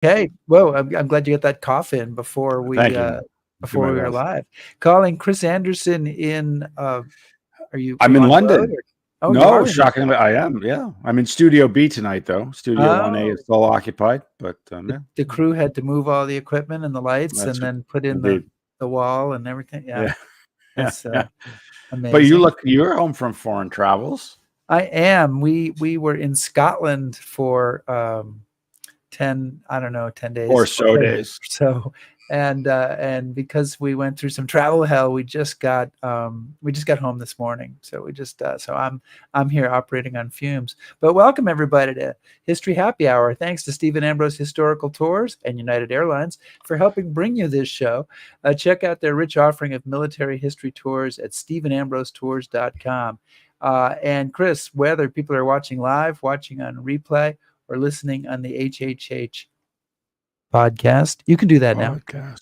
Okay. Well, I'm glad you got that cough in before we Thank you. Do my were best. live. Calling Chris Anderson in. Are I'm you in on the road? London. Or? Oh, you No, are in London. shockingly, I am. Yeah, I'm in Studio B tonight, though. Studio 1A Oh, is still occupied, but the crew had to move all the equipment and the lights, and that's then put in indeed. the wall and everything. Yeah, Yeah, yeah, that's yeah. But amazing. you're home from foreign travels. I am. We were in Scotland for 10 Or days so days. so, and because we went through some travel hell, we just got home this morning. So I'm here operating on fumes. But welcome everybody to History Happy Hour. Thanks to Stephen Ambrose Historical Tours and United Airlines for helping bring you this show. Check out their rich offering of military history tours at stephenambrosetours.com. And Chris, whether people are watching live, watching on replay, or listening on the HHH podcast, you can do that now. Podcast.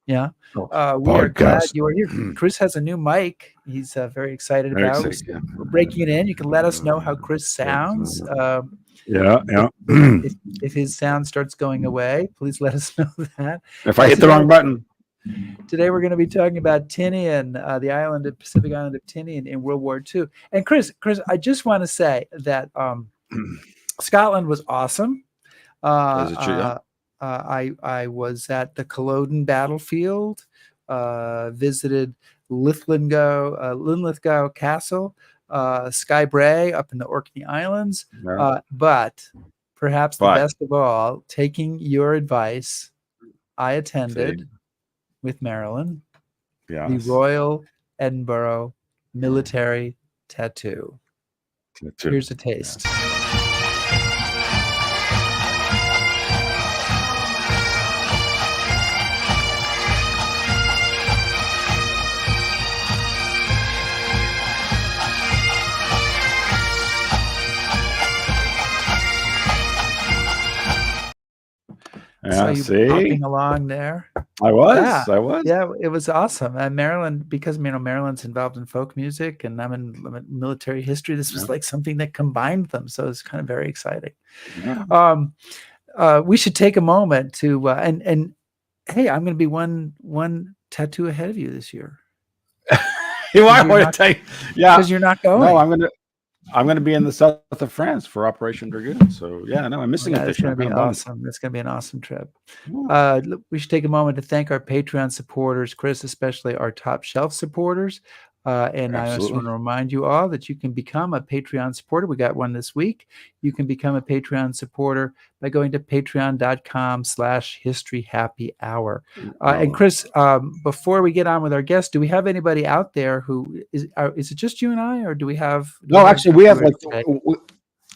Yeah. Oh, We are glad podcast. you are here. Chris has a new mic he's very excited Very about. excited, yeah. We're breaking it in. You can let us know how Chris sounds. Yeah. If his sound starts going away, please let us know that. If I hit the wrong button. Today we're going to be talking about Tinian, the Pacific island of Tinian in World War II. And Chris, I just want to say that Scotland was awesome. I was at the Culloden battlefield, visited Linlithgow Castle, Skybray up in the Orkney Islands, but perhaps the best of all, taking your advice, I attended with Marilyn the Royal Edinburgh Military Tattoo. Here's a taste. Yeah, you popping along there. I was. Yeah, it was awesome. And Maryland, because Maryland's involved in folk music, and I'm in military history. This was like something that combined them, so it's kind of very exciting. Yeah. We should take a moment to and hey, I'm going to be one tattoo ahead of you this year. You want to tell you? Yeah, because you're not going. No, I'm going to be in the south of France for Operation Dragoon. So yeah, no, I'm missing it. It's going to be awesome. It's going to be an awesome trip. We should take a moment to thank our Patreon supporters, Chris, especially our top shelf supporters. And I just want to remind you all that you can become a Patreon supporter. We got one this week. You can become a Patreon supporter by going to patreon.com/historyhappyhour. And Chris, before we get on with our guests, do we have anybody out there who is it just you and I, or do we have? No, actually, we have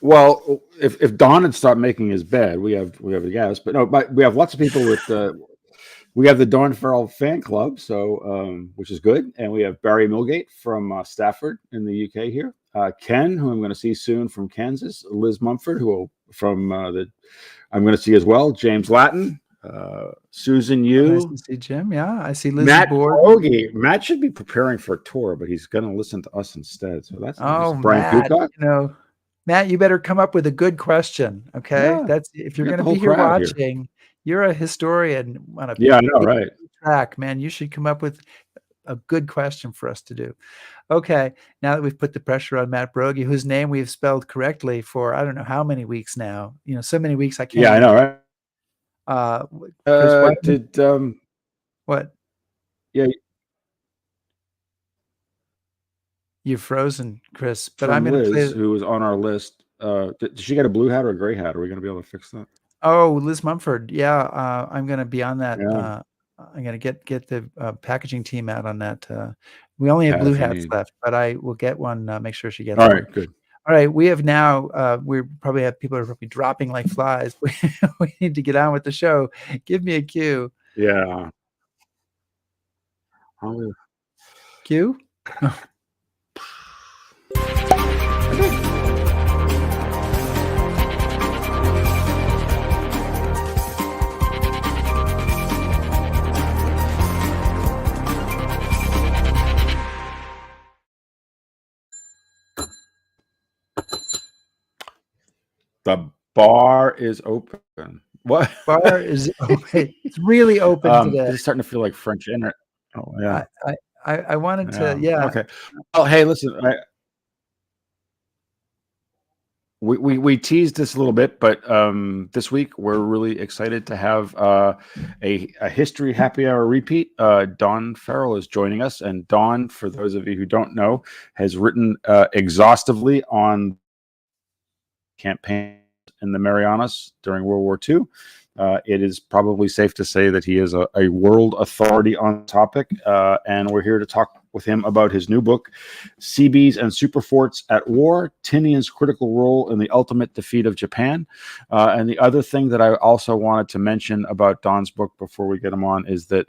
well, if Don had stopped making his bed, we have a guest, but no, we have lots of people with. We have the Don Farrell fan club, so which is good, and we have Barry Milgate from Stafford in the UK here. Ken, who I'm going to see soon from Kansas. Liz Mumford, who I'm going to see as well. James Latin, Susan Yu. Nice to see Jim. Yeah, I see Liz Matt board. Hoagie. Matt should be preparing for a tour, but he's going to listen to us instead. So that's Brian Matt. Matt, you better come up with a good question. Okay, that's if you're going to be here watching. You're a historian on a I know, right? Track, man. You should come up with a good question for us to do. Okay, now that we've put the pressure on Matt Brogy, whose name we've spelled correctly for I don't know how many weeks now. So many weeks I can't. Yeah, I know, right? What? Yeah, you're frozen, Chris. But I'm going to play. Who was on our list? Did she get a blue hat or a gray hat? Are we going to be able to fix that? Oh, Liz Mumford. Yeah, I'm going to be on that. Yeah. I'm going to get the packaging team out on that. We only have blue hats left, but I will get one. Make sure she gets one. All right, good. All right, we have now. We probably have people are probably dropping like flies. We need to get on with the show. Give me a cue. Yeah. Cue. The bar is open. What? Bar is open. It's really open today. This is starting to feel like French internet. Oh yeah. I wanted to, Yeah. Okay. Oh, hey, listen. We teased this a little bit, but this week we're really excited to have a history happy hour repeat. Don Farrell is joining us, and Don, for those of you who don't know, has written exhaustively on campaigns in the Marianas during World War II. It is probably safe to say that he is a world authority on the topic, and we're here to talk with him about his new book, Seabees and Superforts at War, Tinian's Critical Role in the Ultimate Defeat of Japan. And the other thing that I also wanted to mention about Don's book before we get him on is that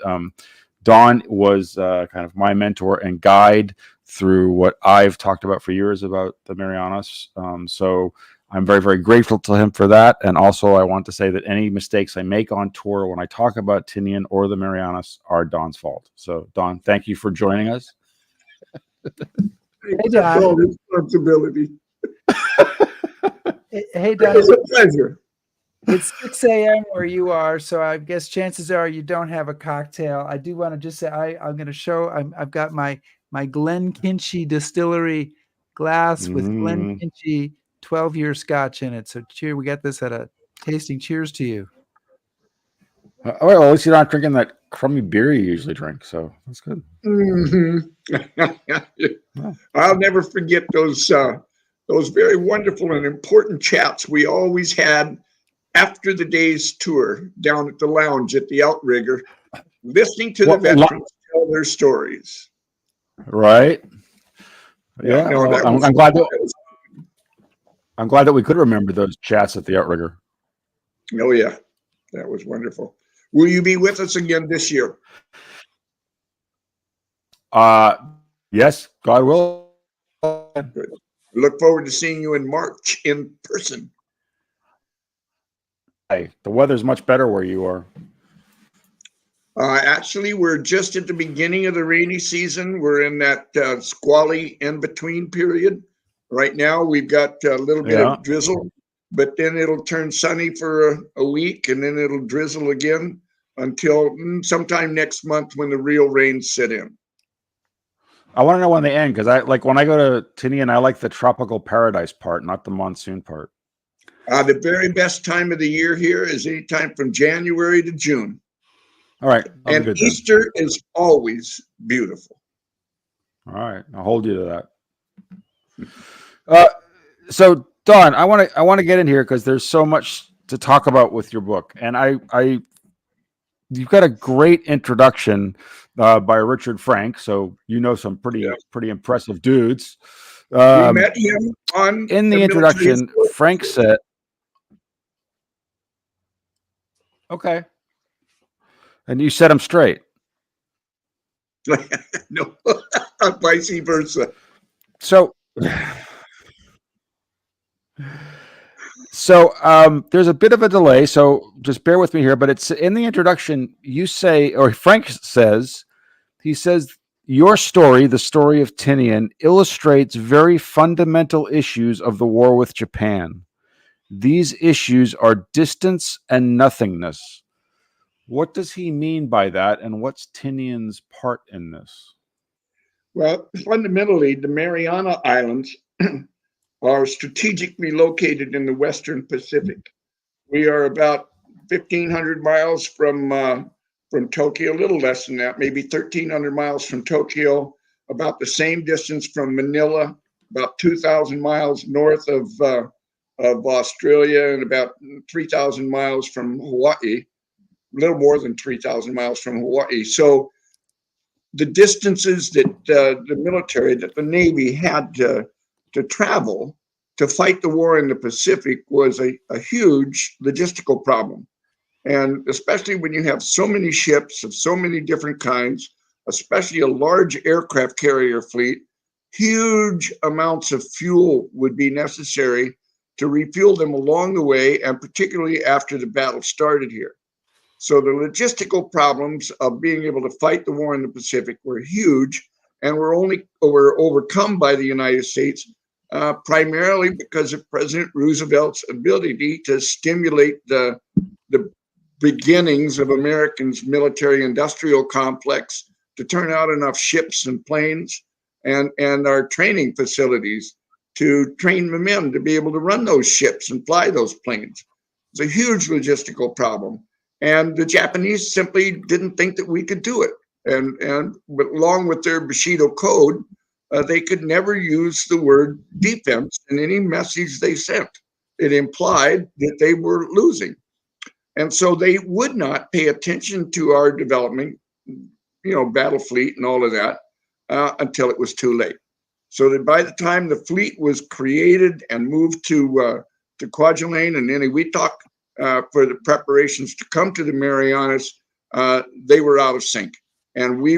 Don was kind of my mentor and guide through what I've talked about for years about the Marianas. So I'm very, very grateful to him for that. And also, I want to say that any mistakes I make on tour when I talk about Tinian or the Marianas are Don's fault. So, Don, thank you for joining us. Hey, Don. No responsibility. Hey, Don. It's a pleasure. It's 6 a.m. where you are, so I guess chances are you don't have a cocktail. I do want to just say I'm going to show. I've got my Glen Kinchy Distillery glass with Glen Kinchy 12-year Scotch in it. So cheer. We got this at a tasting. Cheers to you. Well, at least you're not drinking that crummy beer you usually drink, so that's good. I'll never forget those very wonderful and important chats we always had after the day's tour down at the lounge at the Outrigger, listening to the veterans tell their stories. Right. Yeah. No, well, I'm glad that we could remember those chats at the Outrigger. Oh yeah, that was wonderful. Will you be with us again this year? Yes, God will. Good. Look forward to seeing you in March in person. Hey, the weather's much better where you are. Actually, we're just at the beginning of the rainy season. We're in that squally in-between period. Right now, we've got a little bit of drizzle, but then it'll turn sunny for a week, and then it'll drizzle again until sometime next month when the real rains set in. I want to know when they end, because when I go to Tinian, I like the tropical paradise part, not the monsoon part. The very best time of the year here is anytime from January to June. All right. And Easter is always beautiful. All right. I'll hold you to that. So Don, I want to get in here because there's so much to talk about with your book. And you've got a great introduction by Richard Frank. So you know some pretty impressive dudes. We met him in the introduction. Frank said, okay. And you set him straight. No, vice versa. So there's a bit of a delay, so just bear with me here. But it's in the introduction. You say, or Frank says, he says, your story, the story of Tinian, illustrates very fundamental issues of the war with Japan. These issues are distance and nothingness. What does he mean by that, and what's Tinian's part in this? Well, fundamentally, the Mariana Islands are strategically located in the Western Pacific. We are about 1,500 miles from Tokyo, a little less than that, maybe 1,300 miles from Tokyo, about the same distance from Manila, about 2,000 miles north of Australia, and about 3,000 miles from Hawaii. A little more than 3,000 miles from Hawaii. So the distances that the military, that the Navy had to travel to fight the war in the Pacific was a huge logistical problem. And especially when you have so many ships of so many different kinds, especially a large aircraft carrier fleet, huge amounts of fuel would be necessary to refuel them along the way, and particularly after the battle started here. So the logistical problems of being able to fight the war in the Pacific were huge, and were overcome by the United States primarily because of President Roosevelt's ability to stimulate the the beginnings of Americans' military-industrial complex to turn out enough ships and planes and our training facilities to train the men to be able to run those ships and fly those planes. It's a huge logistical problem. And the Japanese simply didn't think that we could do it. But along with their Bushido code, they could never use the word defense in any message they sent. It implied that they were losing. And so they would not pay attention to our development, battle fleet and all of that until it was too late. So that by the time the fleet was created and moved to Kwajalein and Eniwetok for the preparations to come to the Marianas, they were out of sync. And we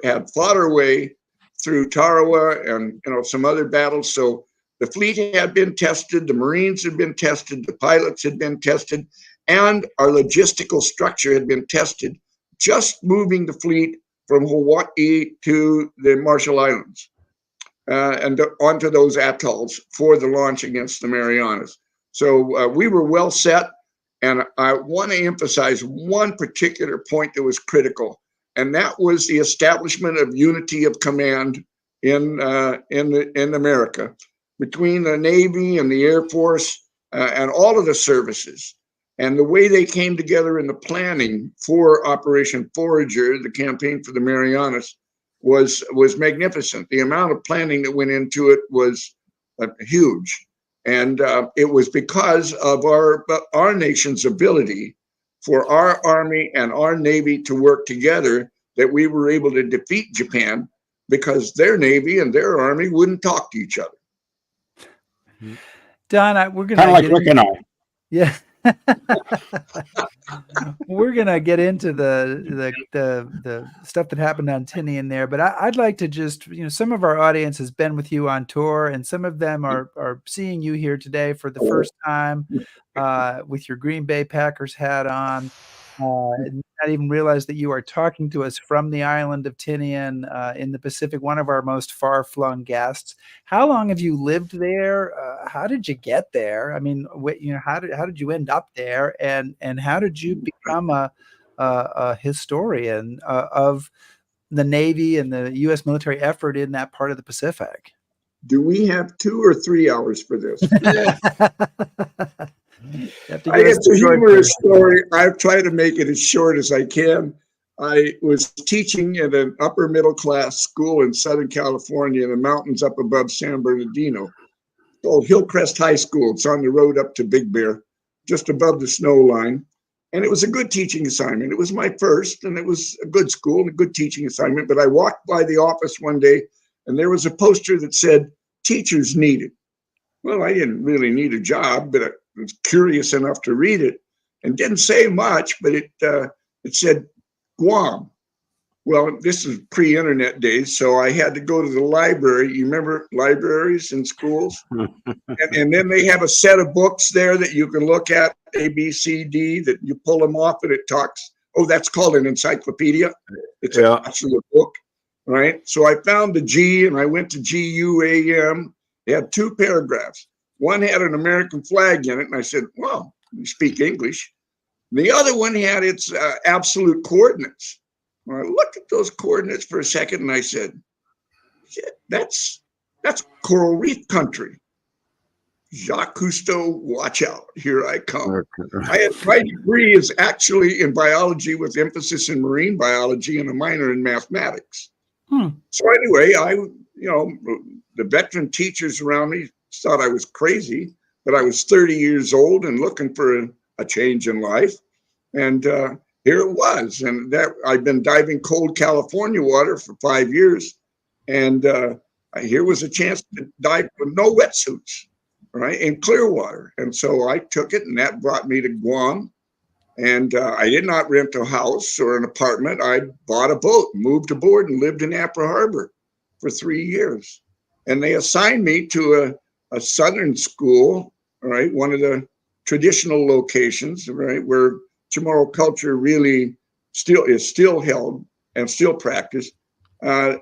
had fought our way through Tarawa and some other battles. So the fleet had been tested, the Marines had been tested, the pilots had been tested, and our logistical structure had been tested, just moving the fleet from Hawaii to the Marshall Islands and onto those atolls for the launch against the Marianas. So we were well set, and I want to emphasize one particular point that was critical, and that was the establishment of unity of command in America between the Navy and the Air Force and all of the services. And the way they came together in the planning for Operation Forager, the campaign for the Marianas, was magnificent. The amount of planning that went into it was huge. And it was because of our nation's ability for our Army and our Navy to work together that we were able to defeat Japan, because their Navy and their Army wouldn't talk to each other. Don, we're going to like Rick and I. Yeah. We're gonna get into the stuff that happened on Tinian there, but I'd like to just, some of our audience has been with you on tour, and some of them are seeing you here today for the first time with your Green Bay Packers hat on. Not even realize that you are talking to us from the island of Tinian in the Pacific, one of our most far-flung guests. How long have you lived there? How did you get there? I mean, how did you end up there, and how did you become a historian of the Navy and the U.S. military effort in that part of the Pacific? Do we have 2 or 3 hours for this? It's a humorous story. I've tried to make it as short as I can. I was teaching at an upper middle class school in Southern California in the mountains up above San Bernardino, called Hillcrest High School. It's on the road up to Big Bear, just above the snow line. And it was a good teaching assignment. It was my first, and it was a good school and a good teaching assignment. But I walked by the office one day, and there was a poster that said, "Teachers needed." Well, I didn't really need a job, but I was curious enough to read it, and didn't say much, but it said Guam. Well, this is pre-internet days, so I had to go to the library. You remember libraries in schools? and then they have a set of books there that you can look at, A, B, C, D, that you pull them off and it talks. Oh, that's called an encyclopedia. It's actually a book, right? So I found the G, and I went to GUAM. They had 2 paragraphs. One had an American flag in it, and I said, "Well, you speak English." The other one had its absolute coordinates. I looked at those coordinates for a second, and I said, that's coral reef country. Jacques Cousteau, watch out, here I come. My degree is actually in biology with emphasis in marine biology and a minor in mathematics. So anyway, the veteran teachers around me thought I was crazy, but I was 30 years old and looking for a change in life. And here it was. And I'd been diving cold California water for 5 years. And here was a chance to dive with no wetsuits, right, in clear water. And so I took it, and that brought me to Guam. And I did not rent a house or an apartment. I bought a boat, moved aboard, and lived in Apra Harbor for 3 years. And they assigned me to a southern school, right, one of the traditional locations, right, where Chamorro culture really is still held and still practiced, to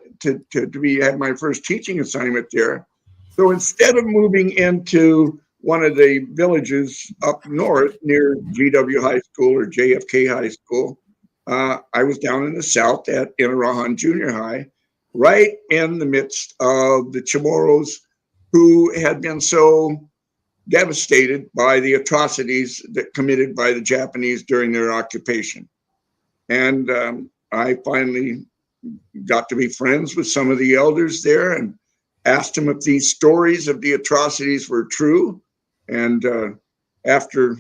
have my first teaching assignment there. So instead of moving into one of the villages up north near GW High School or JFK High School. I was down in the south at Inarahan Junior High, right in the midst of the Chamorros who had been so devastated by the atrocities that committed by the Japanese during their occupation. And I finally got to be friends with some of the elders there and asked them if these stories of the atrocities were true. And after a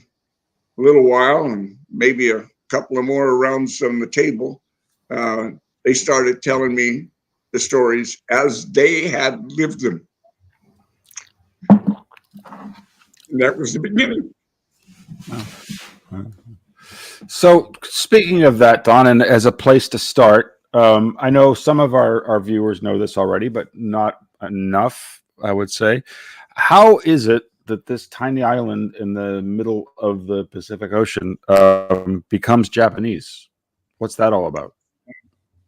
little while, and maybe a couple of more rounds on the table, they started telling me the stories as they had lived them. And that was the beginning. So speaking of that, Don, and as a place to start, I know some of our viewers know this already, but not enough, I would say. How is it that this tiny island in the middle of the Pacific Ocean becomes Japanese? What's that all about?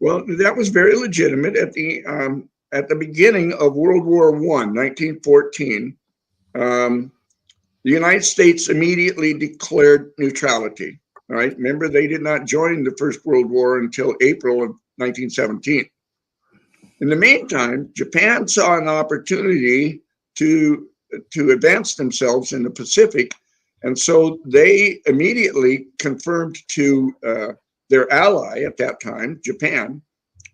Well, that was very legitimate at the beginning of World War I, 1914. The United States immediately declared neutrality. Right? Remember, they did not join the First World War until April of 1917. In the meantime, Japan saw an opportunity to advance themselves in the Pacific, and so they immediately confirmed to their ally at that time, Japan,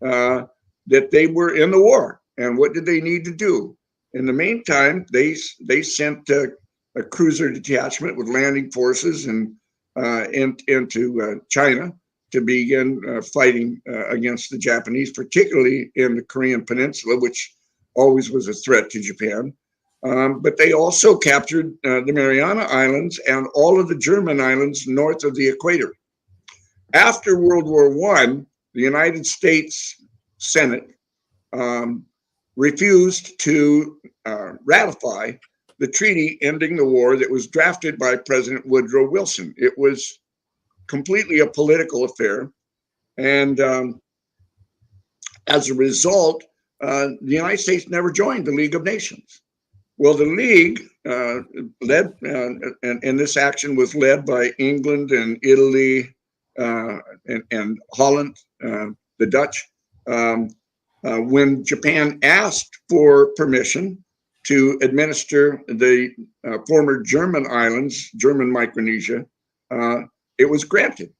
that they were in the war. And what did they need to do? In the meantime, they sent a cruiser detachment with landing forces and into China to begin fighting against the Japanese, particularly in the Korean Peninsula, which always was a threat to Japan. But they also captured the Mariana Islands and all of the German islands north of the equator. After World War I, the United States Senate refused to ratify the treaty ending the war that was drafted by President Woodrow Wilson. It was completely a political affair. And as a result, the United States never joined the League of Nations. Well, the League led, and this action was led by England and Italy and Holland, the Dutch. When Japan asked for permission to administer the former German islands, German Micronesia, it was granted.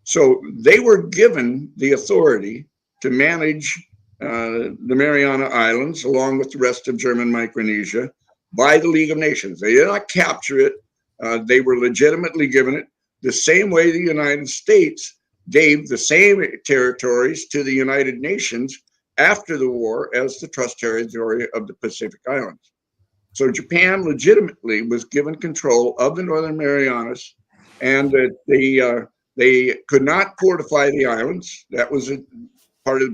So they were given the authority to manage the Mariana Islands along with the rest of German Micronesia by the League of Nations. They did not capture it. They were legitimately given it the same way the United States gave the same territories to the United Nations after the war as the trust territory of the Pacific Islands. So Japan legitimately was given control of the Northern Marianas, and that they could not fortify the islands. That was a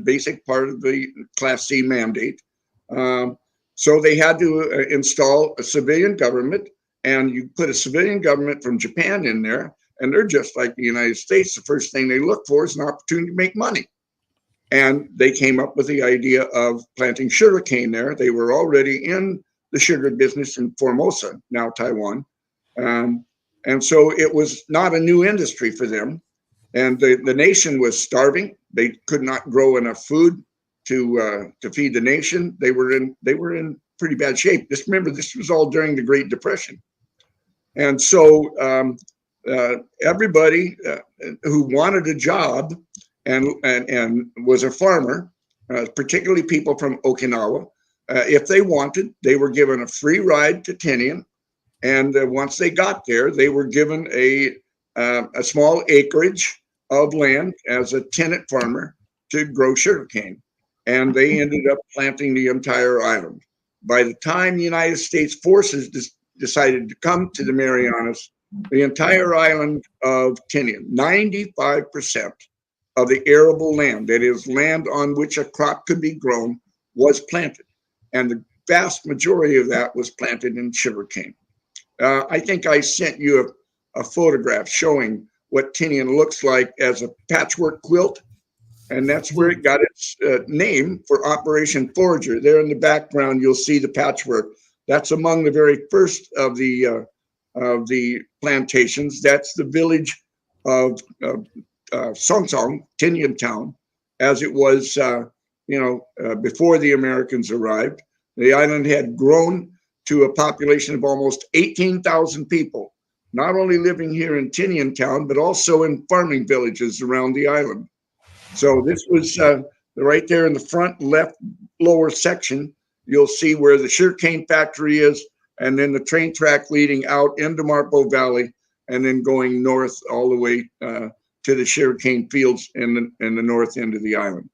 basic part of the Class C mandate. So they had to install a civilian government, and you put a civilian government from Japan in there, and they're just like the United States. The first thing they look for is an opportunity to make money. And they came up with the idea of planting sugarcane there. They were already in the sugar business in Formosa, now Taiwan. And so it was not a new industry for them. And the nation was starving. They could not grow enough food to feed the nation. They were in pretty bad shape. Just remember, this was all during the Great Depression. And so everybody who wanted a job and was a farmer, particularly people from Okinawa, if they wanted, they were given a free ride to Tinian. And once they got there, they were given a small acreage of land as a tenant farmer to grow sugarcane. And they ended up planting the entire island. By the time the United States forces decided to come to the Marianas, the entire island of Tinian, 95% of the arable land, that is land on which a crop could be grown, was planted. And the vast majority of that was planted in sugarcane. I think I sent you a photograph showing what Tinian looks like as a patchwork quilt. And that's where it got its name for Operation Forager. There in the background, you'll see the patchwork. That's among the very first of the plantations. That's the village of Song Song, Tinian town, as it was, before the Americans arrived. The island had grown to a population of almost 18,000 people, not only living here in Tinian town, but also in farming villages around the island. So this was right there in the front left lower section. You'll see where the sugarcane factory is, and then the train track leading out into Marpo Valley, and then going north all the way to the sugarcane fields in the north end of the island.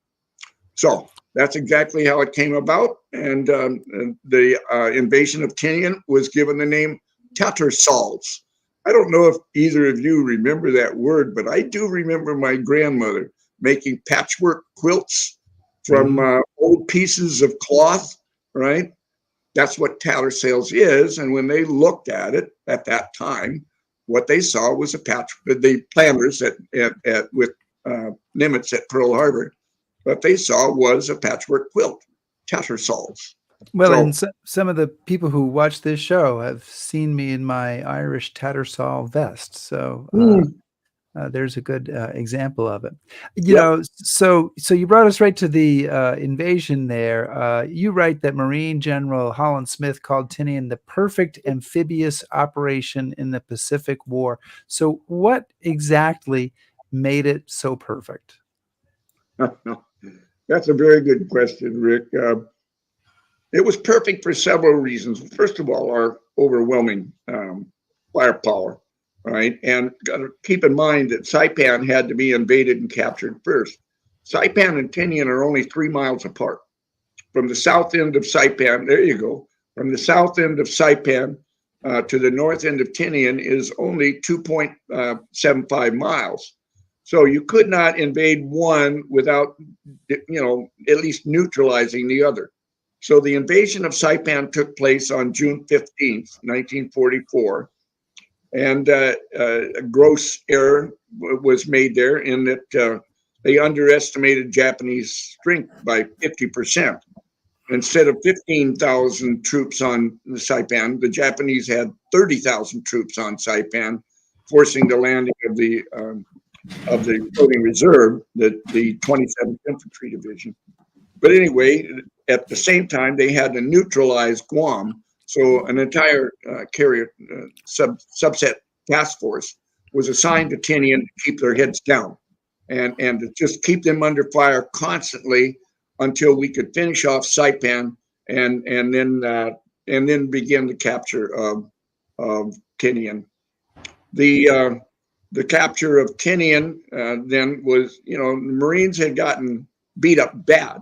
So that's exactly how it came about. And the invasion of Tinian was given the name Tattersall's. I don't know if either of you remember that word, but I do remember my grandmother making patchwork quilts from old pieces of cloth, right? That's what Tattersall's is. And when they looked at it at that time, what they saw was a patch. The planners with Nimitz at Pearl Harbor, what they saw was a patchwork quilt, Tattersall's. Well, and some of the people who watch this show have seen me in my Irish Tattersall vest. So there's a good example of it. You know, so you brought us right to the invasion there. You write that Marine General Holland Smith called Tinian the perfect amphibious operation in the Pacific War. So what exactly made it so perfect? That's a very good question, Rick. It was perfect for several reasons. First of all, our overwhelming firepower, right? And keep in mind that Saipan had to be invaded and captured first. Saipan and Tinian are only 3 miles apart. From the south end of Saipan, there you go. From the south end of Saipan to the north end of Tinian is only 2.75 miles. So you could not invade one without, at least neutralizing the other. So the invasion of Saipan took place on June 15th, 1944. And a gross error was made there in that they underestimated Japanese strength by 50%. Instead of 15,000 troops on Saipan, the Japanese had 30,000 troops on Saipan, forcing the landing of the floating reserve, the 27th Infantry Division. But anyway, at the same time, they had to neutralize Guam. So an entire carrier subset task force was assigned to Tinian to keep their heads down and to just keep them under fire constantly until we could finish off Saipan and then begin the capture of Tinian. The capture of Tinian then was, the Marines had gotten beat up bad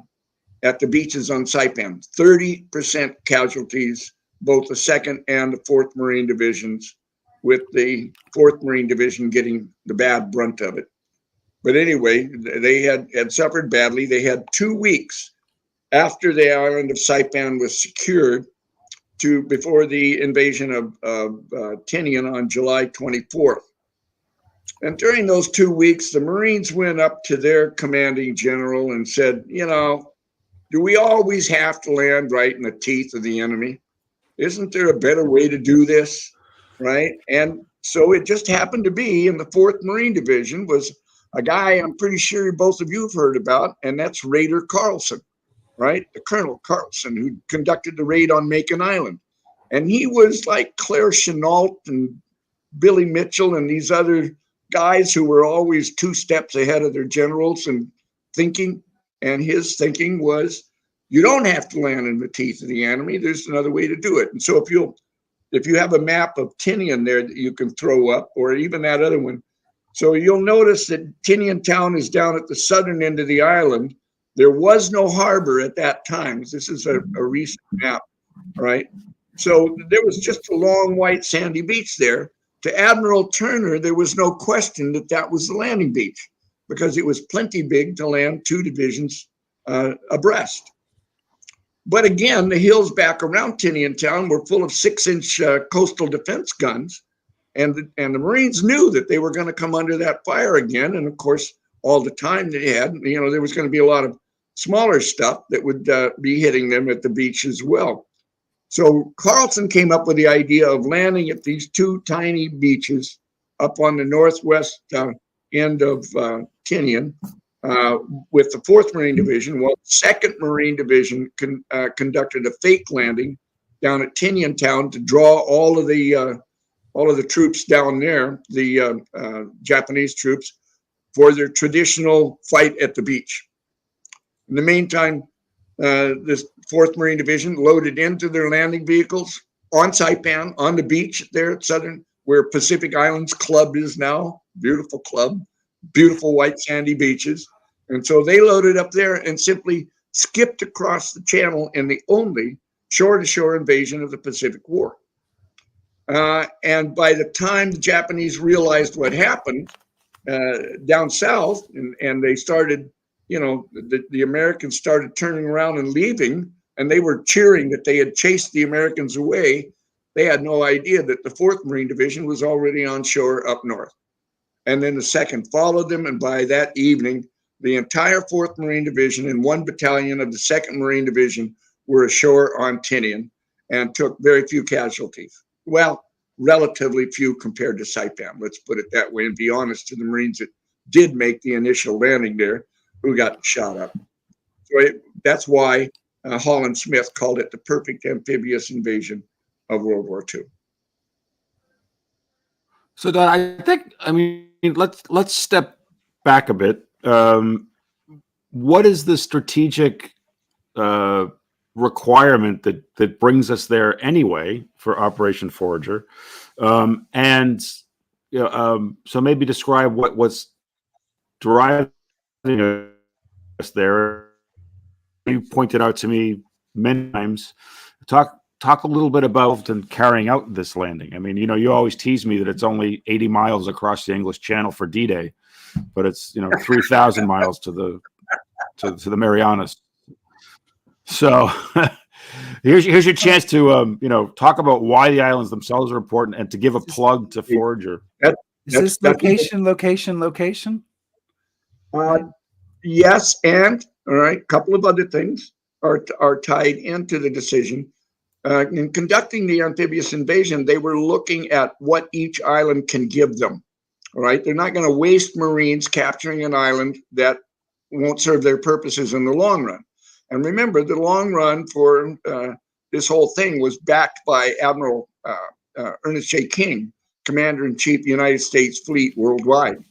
at the beaches on Saipan. 30% casualties, both the 2nd and the 4th Marine Divisions, with the 4th Marine Division getting the bad brunt of it. But anyway, they had suffered badly. They had 2 weeks after the island of Saipan was secured before the invasion of Tinian on July 24th. And during those 2 weeks, the Marines went up to their commanding general and said, do we always have to land right in the teeth of the enemy? Isn't there a better way to do this? Right? And so it just happened to be in the 4th Marine Division was a guy I'm pretty sure both of you have heard about, and that's Raider Carlson, right? The Colonel Carlson, who conducted the raid on Macon Island. And he was like Claire Chenault and Billy Mitchell and these other guys who were always 2 steps ahead of their generals and thinking. And his thinking was, you don't have to land in the teeth of the enemy. There's another way to do it. And so if you have a map of Tinian there that you can throw up, or even that other one, so you'll notice that Tinian town is down at the southern end of the island. There was no harbor at that time. This is a recent map, right? So there was just a long white sandy beach there. To Admiral Turner, there was no question that was the landing beach, because it was plenty big to land 2 divisions abreast. But again, the hills back around Tinian town were full of 6-inch coastal defense guns, and the Marines knew that they were going to come under that fire again. And of course, all the time they had, there was going to be a lot of smaller stuff that would be hitting them at the beach as well. So Carlson came up with the idea of landing at these two tiny beaches up on the northwest end of Tinian with the 4th Marine Division. Well, the 2nd Marine Division conducted a fake landing down at Tinian Town to draw all of the troops down there, the Japanese troops, for their traditional fight at the beach. In the meantime, this 4th Marine Division loaded into their landing vehicles on Saipan, on the beach there at Southern, where Pacific Islands Club is now. Beautiful club, beautiful white sandy beaches. And so they loaded up there and simply skipped across the channel in the only shore-to-shore invasion of the Pacific War. And by the time the Japanese realized what happened down south, and they started, the Americans started turning around and leaving, and they were cheering that they had chased the Americans away, they had no idea that the 4th Marine Division was already on shore up north. And then the 2nd followed them, and by that evening, the entire 4th Marine Division and 1 battalion of the 2nd Marine Division were ashore on Tinian and took very few casualties. Well, relatively few compared to Saipan, let's put it that way, and be honest to the Marines that did make the initial landing there, who got shot up. So that's why Holland Smith called it the perfect amphibious invasion of World War II. So Don, let's step back a bit. What is the strategic requirement that brings us there anyway for Operation Forager? So maybe describe what's driving us there. You pointed out to me many times. Talk a little bit about and carrying out this landing. I mean, you always tease me that it's only 80 miles across the English Channel for D-Day, but it's 3,000 miles to the Marianas. So here's your chance to talk about why the islands themselves are important and to give a plug to Forager. Is this location? Yes, and all right, a couple of other things are tied into the decision. In conducting the amphibious invasion, they were looking at what each island can give them. All right, they're not going to waste Marines capturing an island that won't serve their purposes in the long run. And remember, the long run for this whole thing was backed by Admiral Ernest J. King, Commander-in-Chief, United States Fleet worldwide,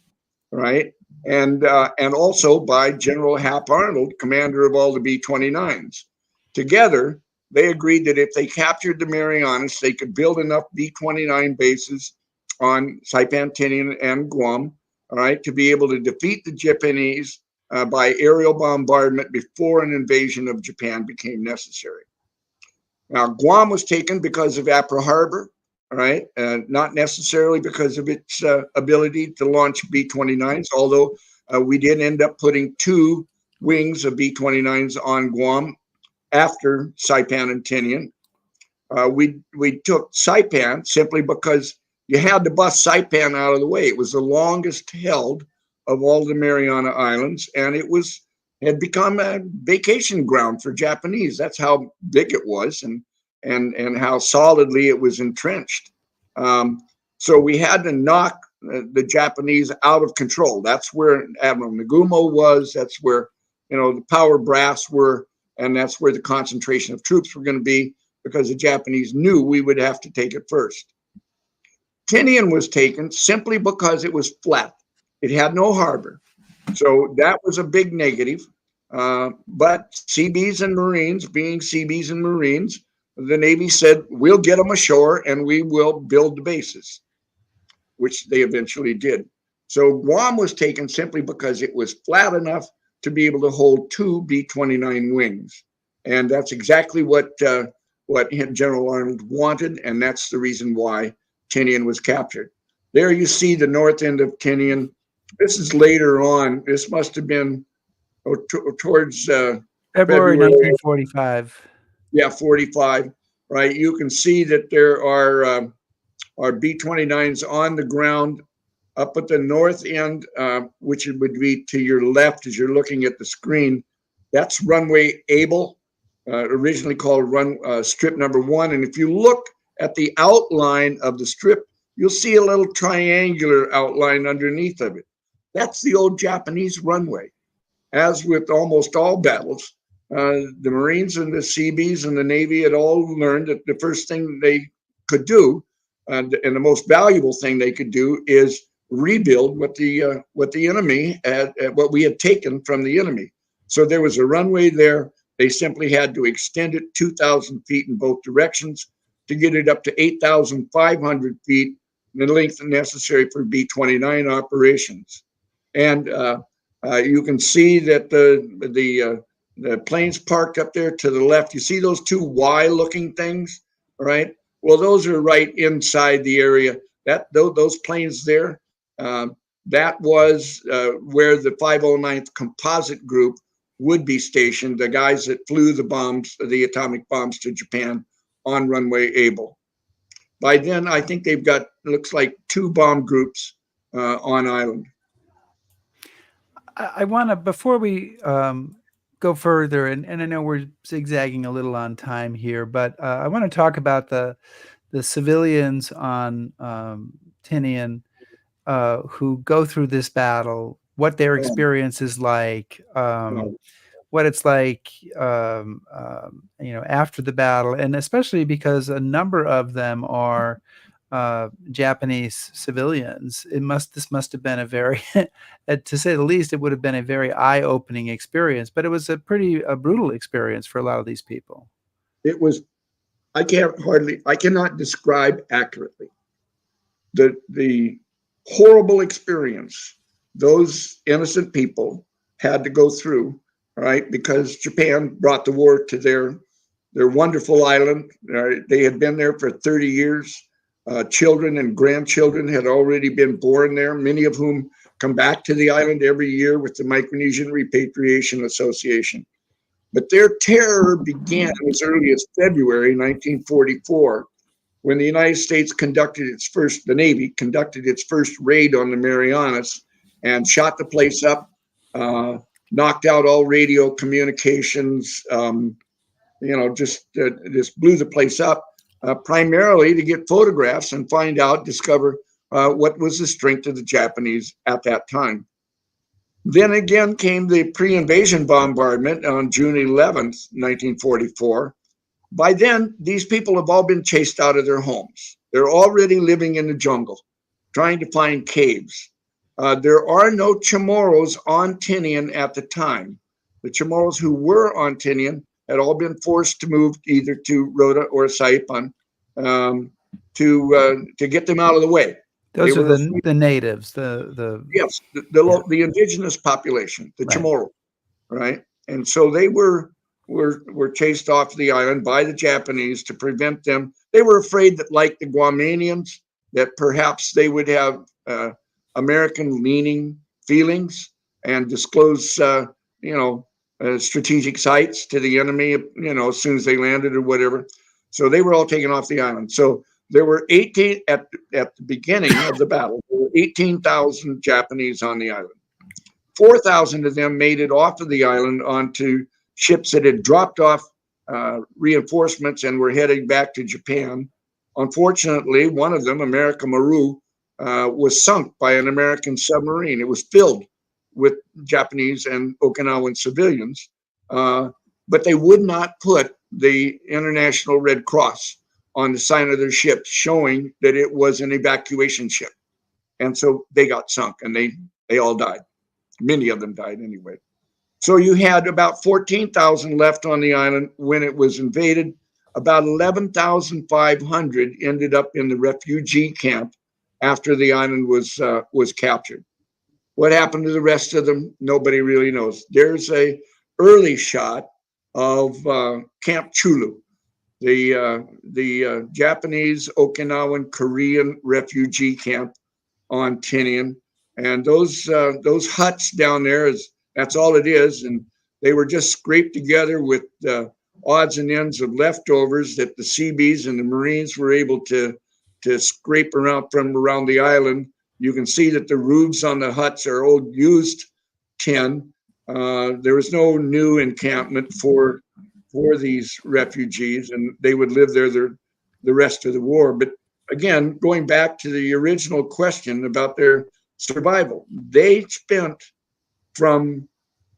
right? And also by General Hap Arnold, commander of all the B-29s. Together, they agreed that if they captured the Marianas, they could build enough B-29 bases on Saipan, Tinian, and Guam, all right, to be able to defeat the Japanese by aerial bombardment before an invasion of Japan became necessary. Now, Guam was taken because of Apra Harbor, all right, not necessarily because of its ability to launch B-29s, although we did end up putting 2 wings of B-29s on Guam after Saipan and Tinian. We took Saipan simply because you had to bust Saipan out of the way. It was the longest held of all the Mariana Islands, and it had become a vacation ground for Japanese. That's how big it was, and how solidly it was entrenched. So we had to knock the Japanese out of control. That's where Admiral Nagumo was. That's where the power brass were. And that's where the concentration of troops were going to be, because the Japanese knew we would have to take it first. Tinian was taken simply because it was flat. It had no harbor. So that was a big negative. But Seabees and Marines, being Seabees and Marines, the Navy said, we'll get them ashore and we will build the bases, which they eventually did. So Guam was taken simply because it was flat enough to be able to hold 2 B-29 wings. And that's exactly what General Arnold wanted, and that's the reason why Tinian was captured. There you see the north end of Tinian. This is later on. This must have been towards February 1945. Yeah, 45, right? You can see that there are B-29s on the ground up at the north end, which would be to your left as you're looking at the screen. That's runway Able, originally called strip number 1. And if you look at the outline of the strip, you'll see a little triangular outline underneath of it. That's the old Japanese runway. As with almost all battles, the Marines and the Seabees and the Navy had all learned that the first thing they could do, and the most valuable thing they could do, is rebuild what the enemy had, what we had taken from the enemy. So there was a runway there. They simply had to extend it 2,000 feet in both directions to get it up to 8,500 feet, the length necessary for B-29 operations. And you can see that the planes parked up there to the left. You see those two Y-looking things, right? Well, those are right inside the area. Those planes there, that was where the 509th Composite Group would be stationed, the guys that flew the atomic bombs to Japan on runway Able. By then, I think they've got, looks like 2 bomb groups on island. I want to, before we go further, and I know we're zigzagging a little on time here, but I want to talk about the civilians on Tinian who go through this battle, what their experience is like, what it's like, after the battle, and especially because a number of them are Japanese civilians. This must have been a very, to say the least, it would have been a very eye-opening experience, but it was a pretty brutal experience for a lot of these people. It was, I cannot describe accurately the horrible experience those innocent people had to go through, right? Because Japan brought the war to their wonderful island. They had been there for 30 years. Children and grandchildren had already been born there, many of whom come back to the island every year with the Micronesian Repatriation Association. But their terror began as early as February 1944, when the United States the Navy conducted its first raid on the Marianas and shot the place up, knocked out all radio communications, just blew the place up, primarily to get photographs and discover what was the strength of the Japanese at that time. Then again came the pre-invasion bombardment on June 11th, 1944. By then, these people have all been chased out of their homes. They're already living in the jungle, trying to find caves. There are no Chamorros on Tinian at the time. The Chamorros who were on Tinian had all been forced to move either to Rota or Saipan to get them out of the way. Those are the natives, yes, the indigenous population, the Chamorro, right? And so they were chased off the island by the Japanese to prevent them. They were afraid that, like the Guamanians, that perhaps they would have American-leaning feelings and disclose, strategic sites to the enemy, as soon as they landed or whatever. So they were all taken off the island. So there were 18 at the beginning of the battle. There were 18,000 Japanese on the island. 4,000 of them made it off of the island onto ships that had dropped off reinforcements and were heading back to Japan. Unfortunately, one of them, America Maru, was sunk by an American submarine. It was filled with Japanese and Okinawan civilians, but they would not put the International Red Cross on the sign of their ship, showing that it was an evacuation ship. And so they got sunk, and they all died. Many of them died anyway. So you had about 14,000 left on the island when it was invaded. About 11,500 ended up in the refugee camp after the island was captured. What happened to the rest of them? Nobody really knows. There's a early shot of Camp Chulu, the Japanese, Okinawan, Korean refugee camp on Tinian, and those huts down there that's all it is, and they were just scraped together with odds and ends of leftovers that the Seabees and the Marines were able to scrape around the island. You can see that the roofs on the huts are old used tin. There was no new encampment for for these refugees, and they would live there the rest of the war. But again, going back to the original question about their survival, they spent from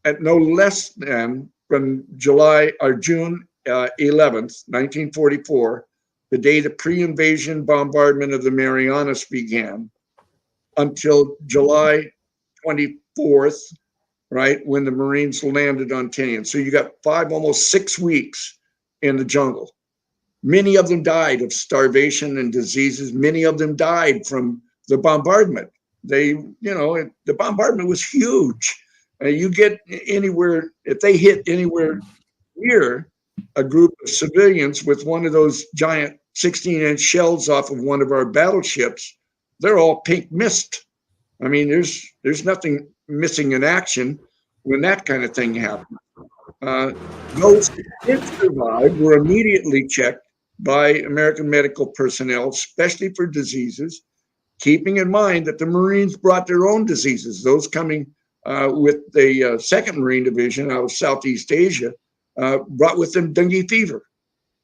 at no less than from July or June 11th, 1944, the day the pre-invasion bombardment of the Marianas began, until July 24th, right, when the Marines landed on Tinian. So you got almost 6 weeks in the jungle. Many of them died of starvation and diseases. Many of them died from the bombardment. The bombardment was huge. You get anywhere, if they hit anywhere near a group of civilians with one of those giant 16-inch shells off of one of our battleships, they're all pink mist. I mean, there's nothing missing in action when that kind of thing happens. Those who did survive were immediately checked by American medical personnel, especially for diseases, keeping in mind that the Marines brought their own diseases. Those coming with the 2nd Marine Division out of Southeast Asia brought with them dengue fever.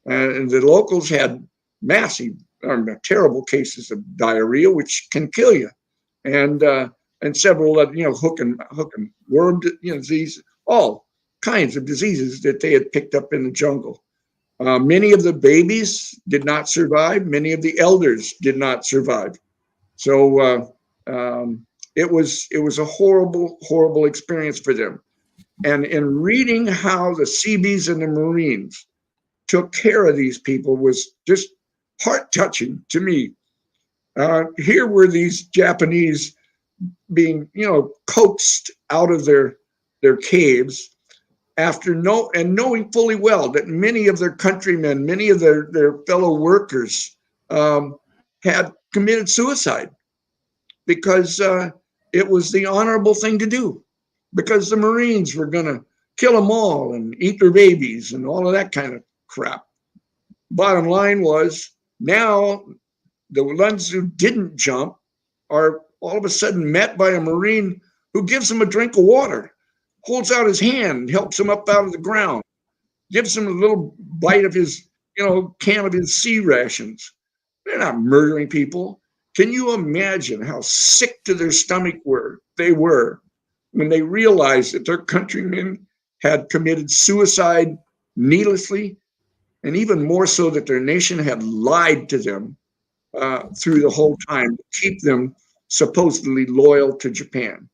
And the locals had massive, terrible cases of diarrhea, which can kill you. And several of, hook and worm disease, all kinds of diseases that they had picked up in the jungle. Many of the babies did not survive. Many of the elders did not survive. So it was a horrible, horrible experience for them. And in reading how the Seabees and the Marines took care of these people was just heart-touching to me. Here were these Japanese being, coaxed out of their caves after knowing fully well that many of their countrymen, many of their fellow workers had committed suicide because it was the honorable thing to do, because the Marines were going to kill them all and eat their babies and all of that kind of crap. Bottom line was, now the ones who didn't jump are all of a sudden met by a Marine who gives them a drink of water, holds out his hand, helps him up out of the ground, gives him a little bite of his, can of his sea rations. They're not murdering people. Can you imagine how sick to their stomach they were when they realized that their countrymen had committed suicide needlessly, and even more so that their nation had lied to them through the whole time to keep them supposedly loyal to Japan.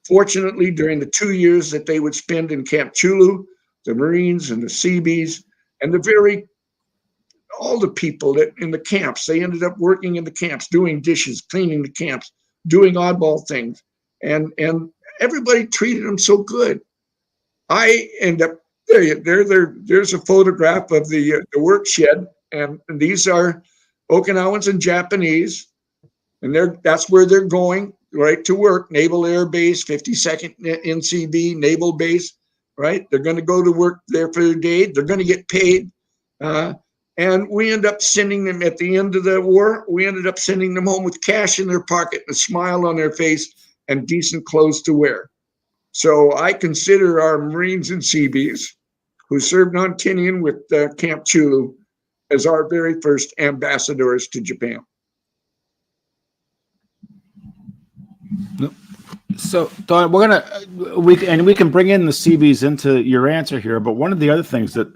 Fortunately, during the 2 years that they would spend in Camp Chulu, the Marines and the Seabees and all the people that in the camps, they ended up working in the camps, doing dishes, cleaning the camps, doing oddball things, and everybody treated them so good. I end up there's a photograph of the work shed, and these are Okinawans and Japanese, and that's where they're going, right, to work. Naval Air Base, 52nd NCB Naval Base, right? They're going to go to work there for their day. They're going to get paid. And we end up sending them at the end of the war. We ended up sending them home with cash in their pocket, and a smile on their face, and decent clothes to wear. So I consider our Marines and Seabees, who served on Tinian with Camp Chulu, as our very first ambassadors to Japan. So, Don, we can bring in the Seabees into your answer here, but one of the other things that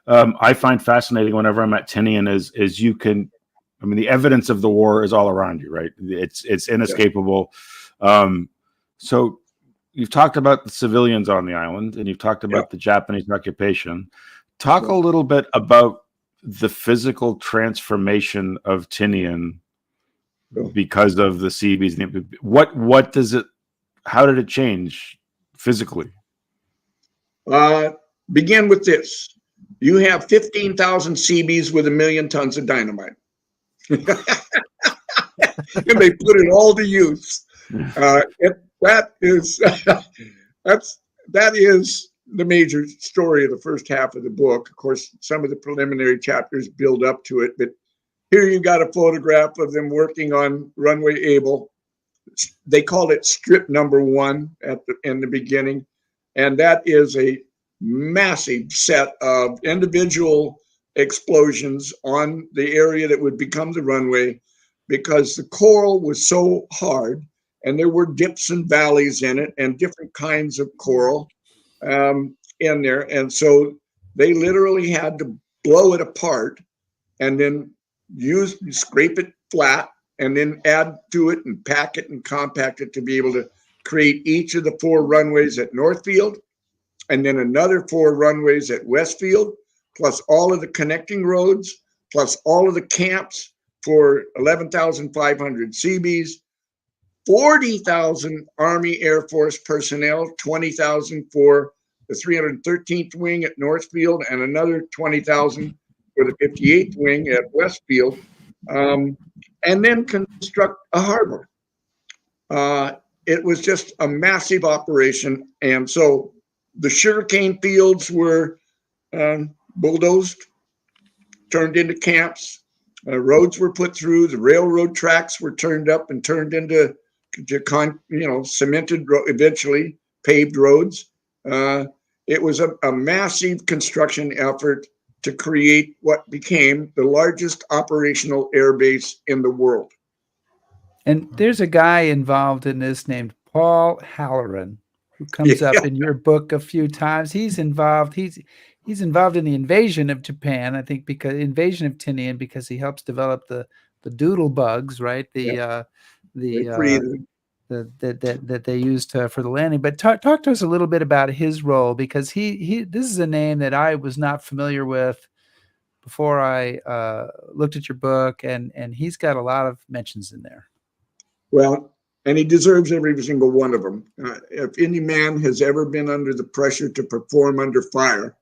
I find fascinating whenever I'm at Tinian is the evidence of the war is all around you, right? It's inescapable. So you've talked about the civilians on the island, and you've talked about the Japanese occupation. Talk a little bit about the physical transformation of Tinian because of the Seabees. What does it? How did it change physically? Begin with this. You have 15,000 Seabees with 1 million tons of dynamite. And they put it all to use. That is the major story of the first half of the book. Of course, some of the preliminary chapters build up to it, but here you got a photograph of them working on runway Able. They called it strip number 1 in the beginning, and that is a massive set of individual explosions on the area that would become the runway, because the coral was so hard, and there were dips and valleys in it and different kinds of coral in there. And so they literally had to blow it apart and then scrape it flat and then add to it and pack it and compact it to be able to create each of the 4 runways at Northfield, and then another 4 runways at Westfield, plus all of the connecting roads, plus all of the camps for 11,500 Seabees, 40,000 Army Air Force personnel, 20,000 for the 313th Wing at Northfield, and another 20,000 for the 58th Wing at Westfield, and then construct a harbor. It was just a massive operation. And so the sugarcane fields were bulldozed, turned into camps. Roads were put through. The railroad tracks were turned up and turned into cemented, eventually paved roads. It was a massive construction effort to create what became the largest operational air base in the world. And there's a guy involved in this named Paul Halloran, who comes up in your book a few times. He's involved in the invasion of Japan, I think, because invasion of Tinian, because he helps develop the doodle bugs, right? That they used for the landing. But talk to us a little bit about his role, because he this is a name that I was not familiar with before I looked at your book, and he's got a lot of mentions in there. Well, and he deserves every single one of them. If any man has ever been under the pressure to perform under fire,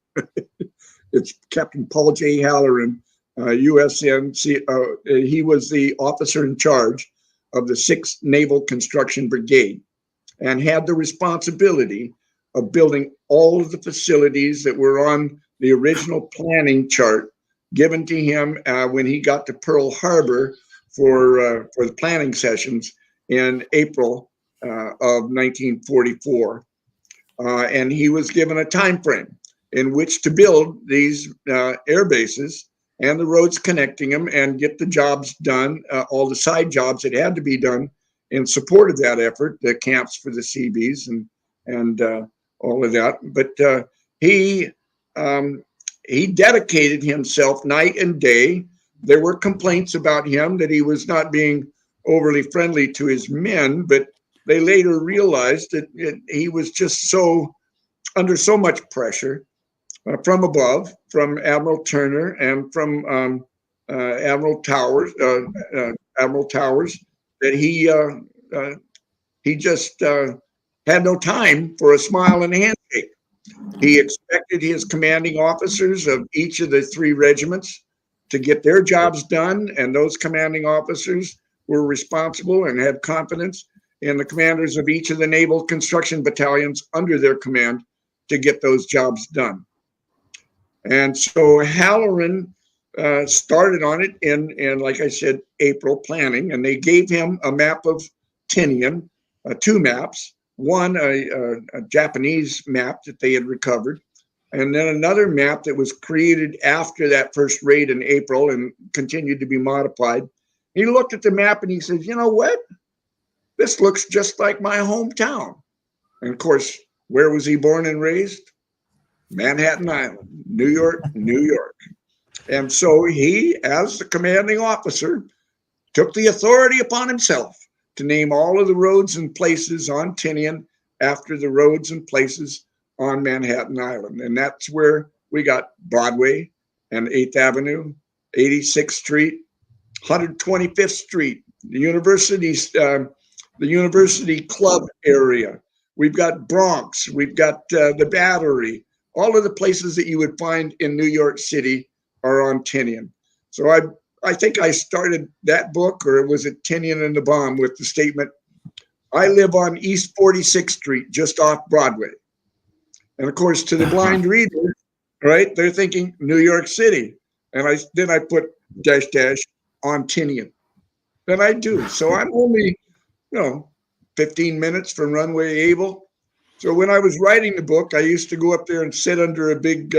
it's Captain Paul J. Halloran, USN. He was the officer in charge of the 6th Naval Construction Brigade and had the responsibility of building all of the facilities that were on the original planning chart given to him when he got to Pearl Harbor for the planning sessions in April of 1944. And he was given a time frame in which to build these air bases and the roads connecting them and get the jobs done, all the side jobs that had to be done in support of that effort, the camps for the Seabees and all of that. But he dedicated himself night and day. There were complaints about him that he was not being overly friendly to his men, but they later realized that he was just under so much pressure from above, from Admiral Turner and from Admiral Towers, that he just had no time for a smile and a handshake. He expected his commanding officers of each of the 3 regiments to get their jobs done, and those commanding officers were responsible and had confidence in the commanders of each of the naval construction battalions under their command to get those jobs done. And so Halloran started on it in, like I said, April planning, and they gave him a map of Tinian, 2 maps, one a Japanese map that they had recovered, and then another map that was created after that first raid in April and continued to be modified. He looked at the map and he said, you know what? This looks just like my hometown. And of course, where was he born and raised? Manhattan Island, New York, New York. And so he, as the commanding officer, took the authority upon himself to name all of the roads and places on Tinian after the roads and places on Manhattan Island. And that's where we got Broadway and 8th Avenue, 86th Street, 125th Street, the University Club area. We've got Bronx, we've got the Battery. All of the places that you would find in New York City are on Tinian. So I think I started that book, or was it Tinian and the Bomb, with the statement, I live on East 46th Street, just off Broadway. And of course, to the blind reader, right, they're thinking New York City. And then I put -- on Tinian. And I do. So I'm only, 15 minutes from Runway Able. So when I was writing the book, I used to go up there and sit under a big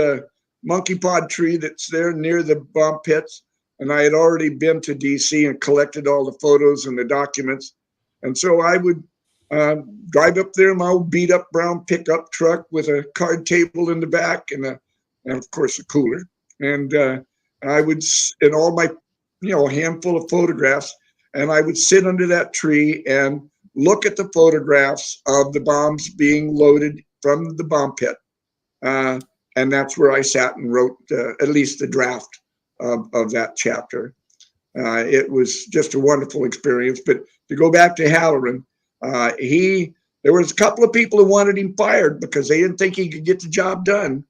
monkey pod tree that's there near the bomb pits. And I had already been to DC and collected all the photos and the documents. And so I would drive up there in my old beat up brown pickup truck with a card table in the back and of course a cooler. And I would, and all my, handful of photographs, and I would sit under that tree and look at the photographs of the bombs being loaded from the bomb pit. And that's where I sat and wrote at least the draft of that chapter. It was just a wonderful experience. But to go back to Halloran, there was a couple of people who wanted him fired because they didn't think he could get the job done.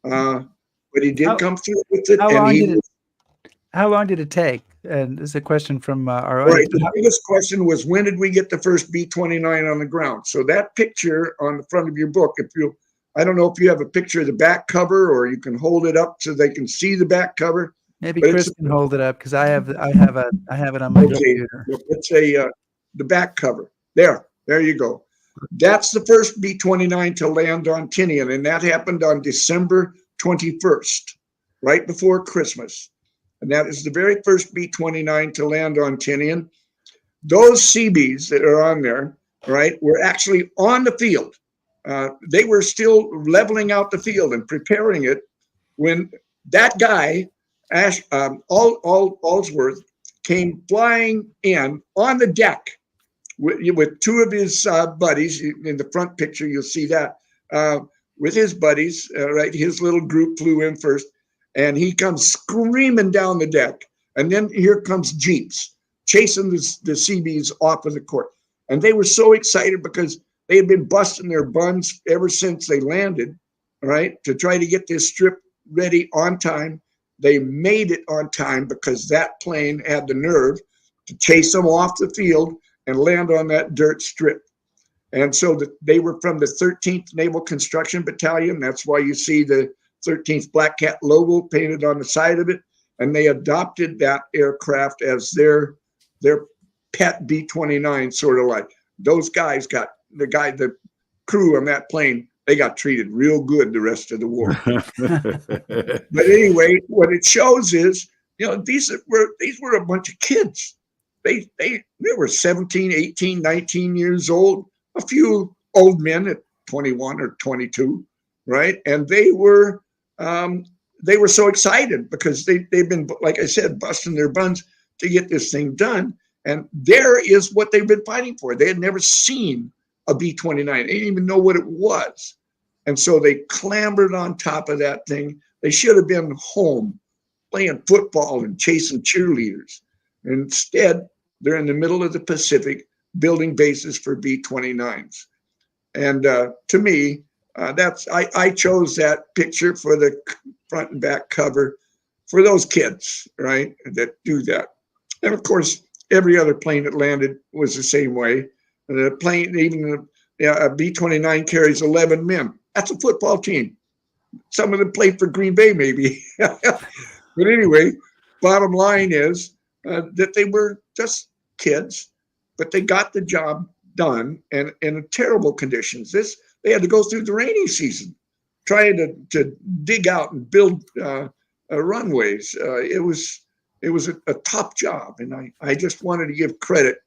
But he did come through with it. How long did it take? And this is a question from our audience. Right. The biggest question was, when did we get the first B-29 on the ground? So that picture on the front of your book, I don't know if you have a picture of the back cover, or you can hold it up so they can see the back cover. Maybe Chris can hold it up because I have it on my computer. It's the back cover. There you go. That's the first B-29 to land on Tinian, and that happened on December 21st, right before Christmas. And that is the very first B-29 to land on Tinian. Those Seabees that are on there, right, were actually on the field. They were still leveling out the field and preparing it when that guy, Allsworth, came flying in on the deck with two of his buddies. In the front picture, you'll see that. With his buddies, right, his little group flew in first. And he comes screaming down the deck. And then here comes Jeeps chasing the Seabees off of the court. And they were so excited because they had been busting their buns ever since they landed, right, to try to get this strip ready on time. They made it on time because that plane had the nerve to chase them off the field and land on that dirt strip. And so they were from the 13th Naval Construction Battalion. That's why you see the 13th Black Cat logo painted on the side of it, and they adopted that aircraft as their pet B-29, sort of like those guys got the crew on that plane. They got treated real good the rest of the war. But anyway, what it shows is, these were a bunch of kids. They were 17, 18, 19 years old. A few old men at 21 or 22, right? And they were so excited because they've been, like I said, busting their buns to get this thing done. And there is what they've been fighting for. They had never seen a B-29. They didn't even know what it was. And so they clambered on top of that thing. They should have been home playing football and chasing cheerleaders. Instead, they're in the middle of the Pacific building bases for B-29s. And to me, I chose that picture for the front and back cover for those kids, right, that do that. And of course, every other plane that landed was the same way. The plane, even a B-29 carries 11 men. That's a football team. Some of them played for Green Bay, maybe. But anyway, bottom line is that they were just kids, but they got the job done and in terrible conditions. They had to go through the rainy season, trying to dig out and build runways. It was a tough job, and I just wanted to give credit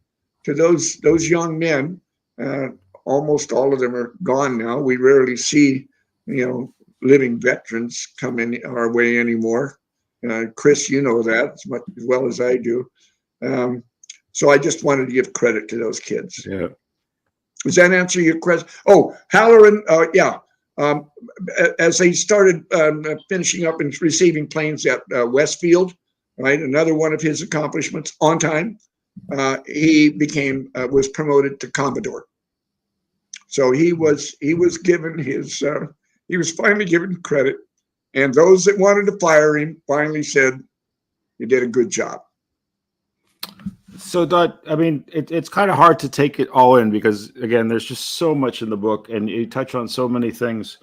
to those young men. Almost all of them are gone now. We rarely see, living veterans come in our way anymore. Chris, you know that as much as well as I do. So I just wanted to give credit to those kids. Yeah. Does that answer your question? Oh, Halloran, yeah. As they started finishing up and receiving planes at Westfield, right, another one of his accomplishments on time, he was promoted to Commodore. So he was given he was finally given credit, and those that wanted to fire him finally said, "You did a good job." So, Don, I mean, it's kind of hard to take it all in because, again, there's just so much in the book, and you touch on so many things.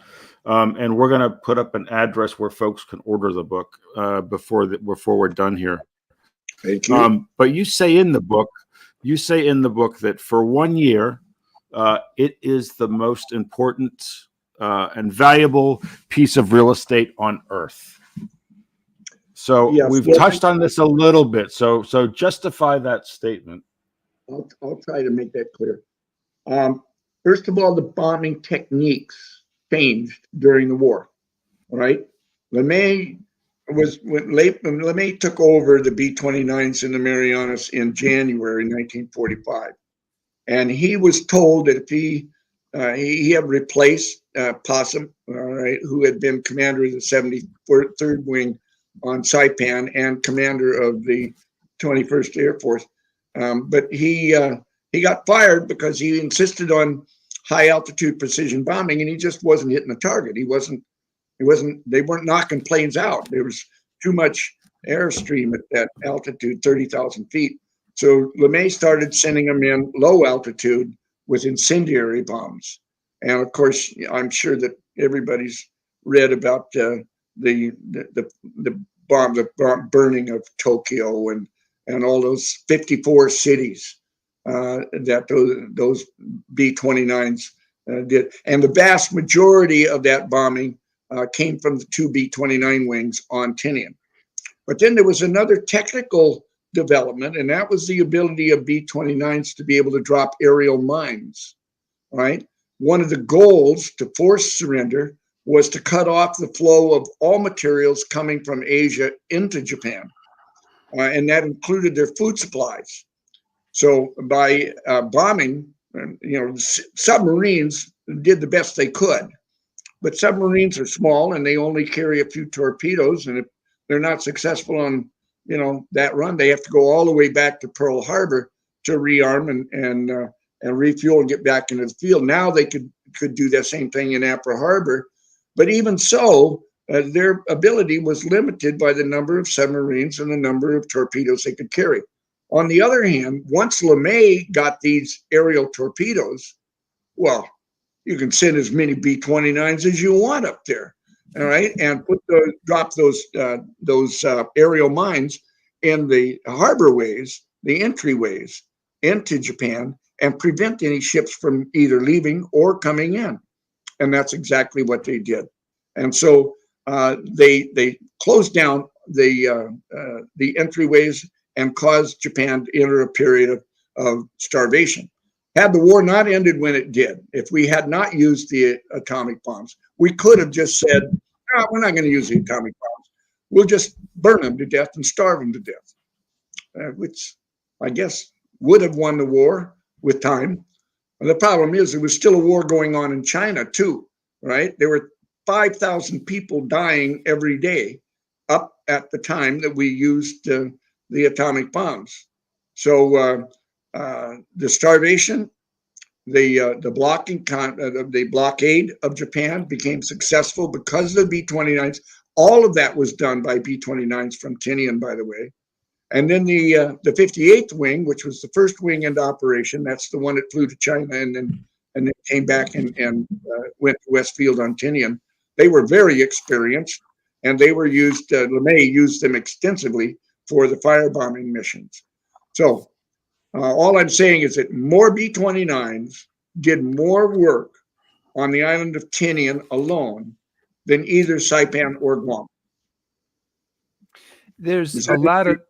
And we're going to put up an address where folks can order the book before we're done here. Thank you. But you say in the book that for 1 year, it is the most important and valuable piece of real estate on Earth. So Yes, we've well, touched on this a little bit. So justify that statement. I'll try to make that clear. First of all, the bombing techniques changed during the war. All right, LeMay when LeMay took over the B-29s in the Marianas in January 1945, and he was told that if he had replaced Possum, all right, who had been commander of the 73rd Wing on Saipan and commander of the 21st Air Force, but he got fired because he insisted on high altitude precision bombing, and he just wasn't hitting the target. They weren't knocking planes out. There was too much airstream at that altitude, 30,000 feet. So LeMay started sending them in low altitude with incendiary bombs. And of course, I'm sure that everybody's read about the burning of Tokyo and all those 54 cities that those B-29s did. And the vast majority of that bombing came from the two B-29 wings on Tinian. But then there was another technical development, and that was the ability of B-29s to be able to drop aerial mines, right? One of the goals to force surrender was to cut off the flow of all materials coming from Asia into Japan, and that included their food supplies. So by bombing, submarines did the best they could. But submarines are small and they only carry a few torpedoes. And if they're not successful on, that run, they have to go all the way back to Pearl Harbor to rearm and refuel and get back into the field. Now they could do that same thing in Apra Harbor. But even so, their ability was limited by the number of submarines and the number of torpedoes they could carry. On the other hand, once LeMay got these aerial torpedoes, well, you can send as many B-29s as you want up there, all right, and drop those aerial mines in the harborways, the entryways into Japan, and prevent any ships from either leaving or coming in. And that's exactly what they did. And so they closed down the entryways and caused Japan to enter a period of starvation. Had the war not ended when it did, if we had not used the atomic bombs, we could have just said, no, we're not going to use the atomic bombs. We'll just burn them to death and starve them to death, which I guess would have won the war with time. And the problem is there was still a war going on in China too, right? There were 5,000 people dying every day up at the time that we used the atomic bombs. So the starvation, the blockade of Japan became successful because of the B-29s. All of that was done by B-29s from Tinian, by the way. And then the 58th wing, which was the first wing into operation, that's the one that flew to China and then came back and went to Westfield on Tinian. They were very experienced, and they were used. LeMay used them extensively for the firebombing missions. So all I'm saying is that more B-29s did more work on the island of Tinian alone than either Saipan or Guam. There's a lot of...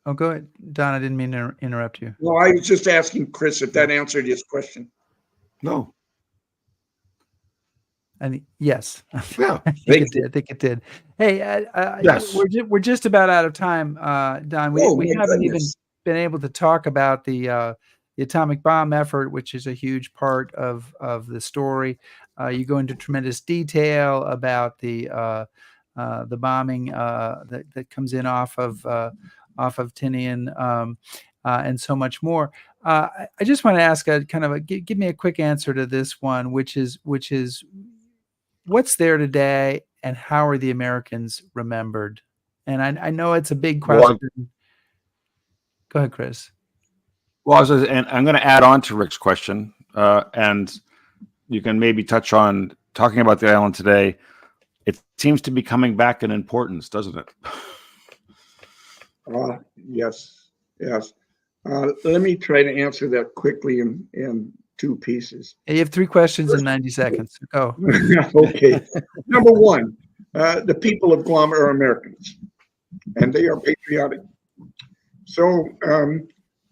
Oh, go ahead, Don. I didn't mean to interrupt you. Well, I was just asking Chris if that answered his question. No. And yes, Yeah, I think it did. Hey, yes, we're just about out of time, Don. We haven't even been able to talk about the atomic bomb effort, which is a huge part of the story. You go into tremendous detail about the bombing that comes in off of Tinian, and so much more. I just want to ask give me a quick answer to this one, which is what's there today and how are the Americans remembered? And I know it's a big question. Go ahead, Chris. Well, and I'm going to add on to Rick's question, and you can maybe touch on talking about the island today. It seems to be coming back in importance, doesn't it? Yes. Let me try to answer that quickly in two pieces. You have 3 questions in 90 seconds. Go. Okay. Number one, the people of Guam are Americans, and they are patriotic. So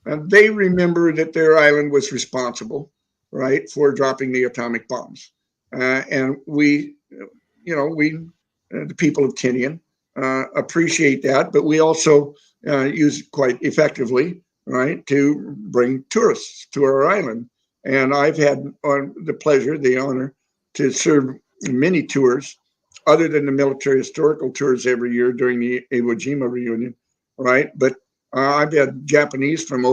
they remember that their island was responsible, right, for dropping the atomic bombs. And we, the people of Tinian, appreciate that, but we also use it quite effectively, right, to bring tourists to our island. And I've had the pleasure, the honor to serve many tours, other than the military historical tours every year during the Iwo Jima reunion, right? But I've had Japanese from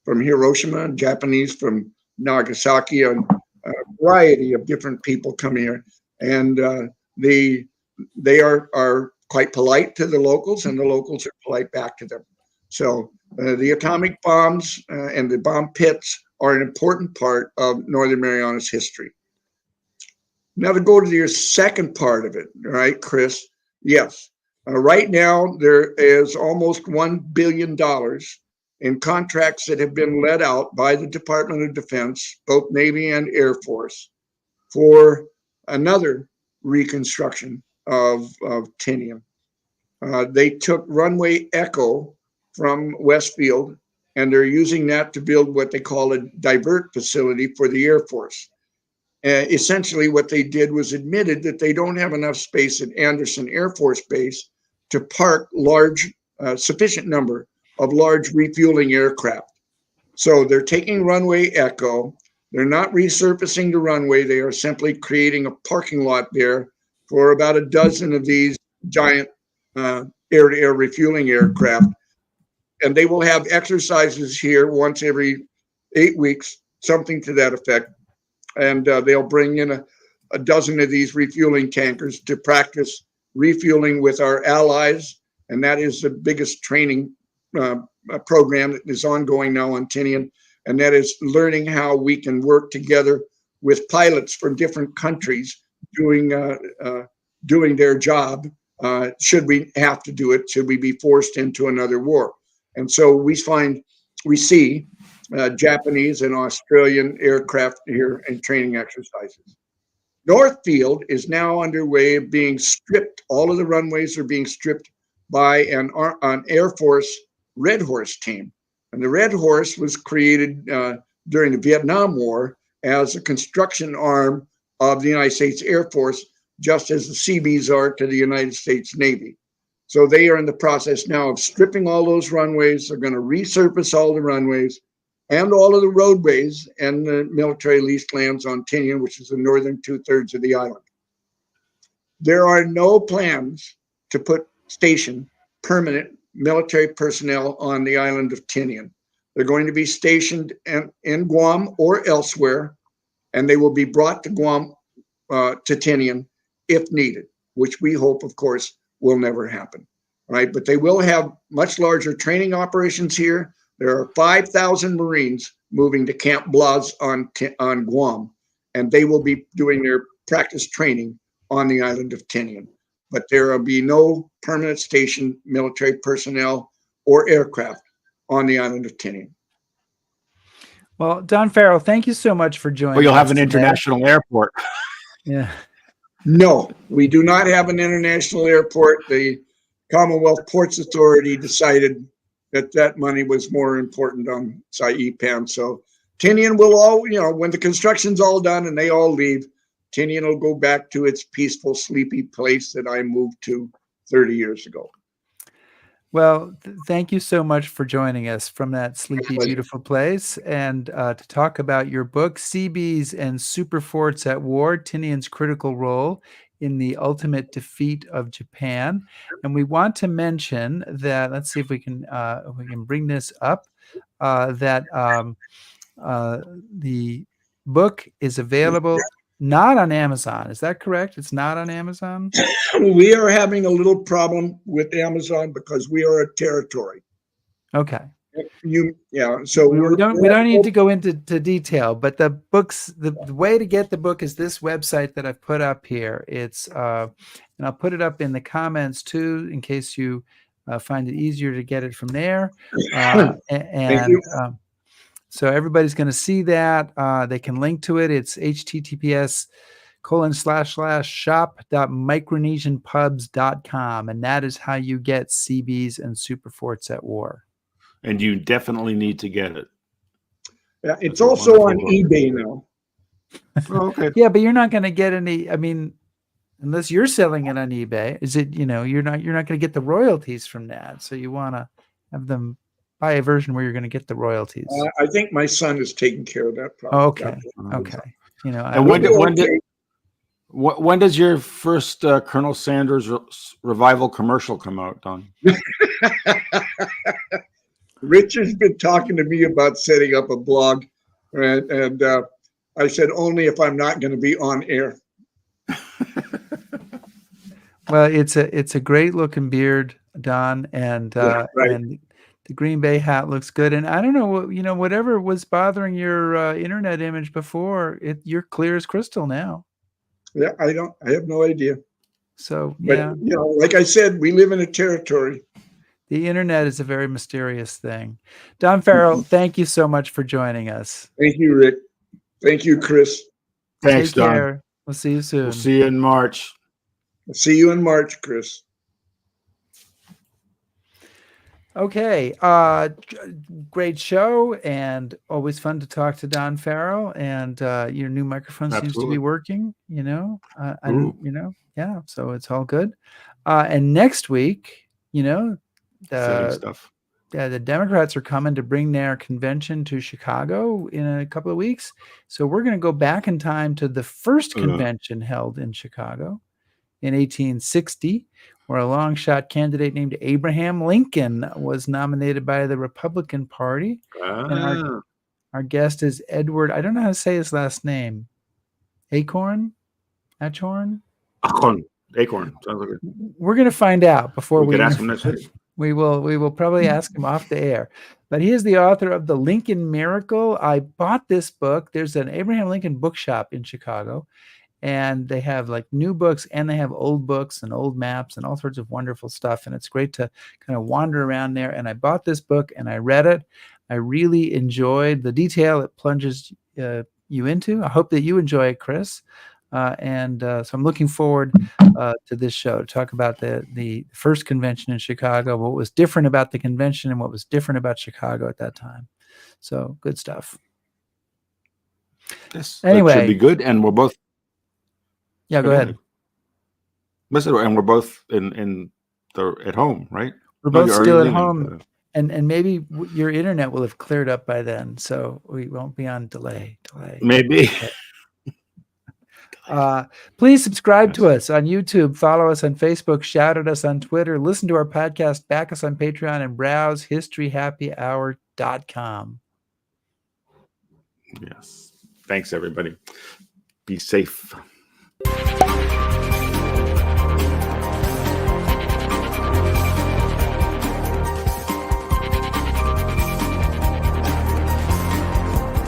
Hiroshima, Japanese from Nagasaki, and a variety of different people come here, and they are quite polite to the locals, and the locals are polite back to them. So the atomic bombs and the bomb pits are an important part of Northern Marianas history. Now to go to your second part of it, right, Chris? Yes. Right now, there is almost $1 billion in contracts that have been let out by the Department of Defense, both Navy and Air Force, for another reconstruction of Tinian. They took runway Echo from Westfield, and they're using that to build what they call a divert facility for the Air Force. Essentially, what they did was admitted that they don't have enough space at Anderson Air Force Base to park sufficient number of large refueling aircraft. So they're taking runway Echo. They're not resurfacing the runway. They are simply creating a parking lot there for about a dozen of these giant air-to-air refueling aircraft. And they will have exercises here once every 8 weeks, something to that effect. And they'll bring in a dozen of these refueling tankers to practice refueling with our allies. And that is the biggest training program that is ongoing now on Tinian. And that is learning how we can work together with pilots from different countries doing their job. Should we have to do it? Should we be forced into another war? And so we see Japanese and Australian aircraft here in training exercises. Northfield is now underway of being stripped. All of the runways are being stripped by an Air Force Red Horse team. And the Red Horse was created during the Vietnam War as a construction arm of the United States Air Force, just as the Seabees are to the United States Navy. So they are in the process now of stripping all those runways. They're going to resurface all the runways and all of the roadways and the military leased lands on Tinian, which is the northern 2/3 of the island. There are no plans to station permanent military personnel on the island of Tinian. They're going to be stationed in Guam or elsewhere, and they will be brought to Guam, to Tinian, if needed, which we hope, of course, will never happen, right? But they will have much larger training operations here. There are 5,000 Marines moving to Camp Blas on Guam, and they will be doing their practice training on the island of Tinian. But there will be no permanent station military personnel or aircraft on the island of Tinian. Well, Don Farrell, thank you so much for joining us. Well, you'll have an today. international airport. Yeah. No, we do not have an international airport. The Commonwealth Ports Authority decided that money was more important on Saipan. So Tinian will when the construction's all done and they all leave, Tinian will go back to its peaceful, sleepy place that I moved to 30 years ago. Well, thank you so much for joining us from that sleepy, beautiful place and to talk about your book, Seabees and Superforts at War, Tinian's Critical Role in the Ultimate Defeat of Japan. And we want to mention that, let's see if we can bring this up, that the book is available not on Amazon. Is that correct? It's not on Amazon? We are having a little problem with Amazon because we are a territory. Okay. So we don't need to go into detail, but the way to get the book is this website that I've put up here. It's and I'll put it up in the comments too, in case you find it easier to get it from there. Thank you. So everybody's going to see that. They can link to it. It's https://shop.micronesianpubs.com. And that is how you get Seabees and Superforts at War. And you definitely need to get it. Yeah, it's also on eBay now. Oh, okay. Yeah, but you're not going to get any, I mean, unless you're selling it on eBay, is it, you're not going to get the royalties from that. So you want to have them buy a version where you're going to get the royalties. I think my son is taking care of that problem. Okay. And when does your first Colonel Sanders revival commercial come out, Don? Richard's been talking to me about setting up a blog, and I said only if I'm not going to be on air. Well, it's a great looking beard, Don, and Right. and the Green Bay hat looks good. And I don't know, whatever was bothering your internet image before, you're clear as crystal now. Yeah, I have no idea. So But like I said, we live in a territory. The internet is a very mysterious thing. Don Farrell, thank you so much for joining us. Thank you, Rick. Thank you, Chris. Thanks, Take Don. care. We'll see you soon. We'll see you in March. I'll see you in March, Chris. Okay. Great show, and always fun to talk to Don Farrell. And your new microphone seems to be working, yeah, so it's all good. And next week, the Democrats are coming to bring their convention to Chicago in a couple of weeks. So we're going to go back in time to the first convention held in Chicago in 1860, where a long shot candidate named Abraham Lincoln was nominated by the Republican Party. And our guest is Edward. I don't know how to say his last name. Acorn. Sounds like it. We're going to find out before we ask him next week. We will probably ask him off the air. But he is the author of The Lincoln Miracle. I bought this book. There's an Abraham Lincoln bookshop in Chicago, and they have like new books, and they have old books and old maps and all sorts of wonderful stuff. And it's great to kind of wander around there. And I bought this book and I read it. I really enjoyed the detail it plunges you into. I hope that you enjoy it, Chris. So I'm looking forward to this show to talk about the first convention in Chicago, what was different about the convention and what was different about Chicago at that time. So good stuff. Yes, anyway, it should be good, and we're both. Yeah, go ahead. Listen, and we're both at home, right? We're both still at home, and maybe your internet will have cleared up by then, so we won't be on delay. Maybe. Please subscribe to us on YouTube, follow us on Facebook, shout at us on Twitter, listen to our podcast, back us on Patreon, and browse historyhappyhour.com. Yes. Thanks, everybody. Be safe.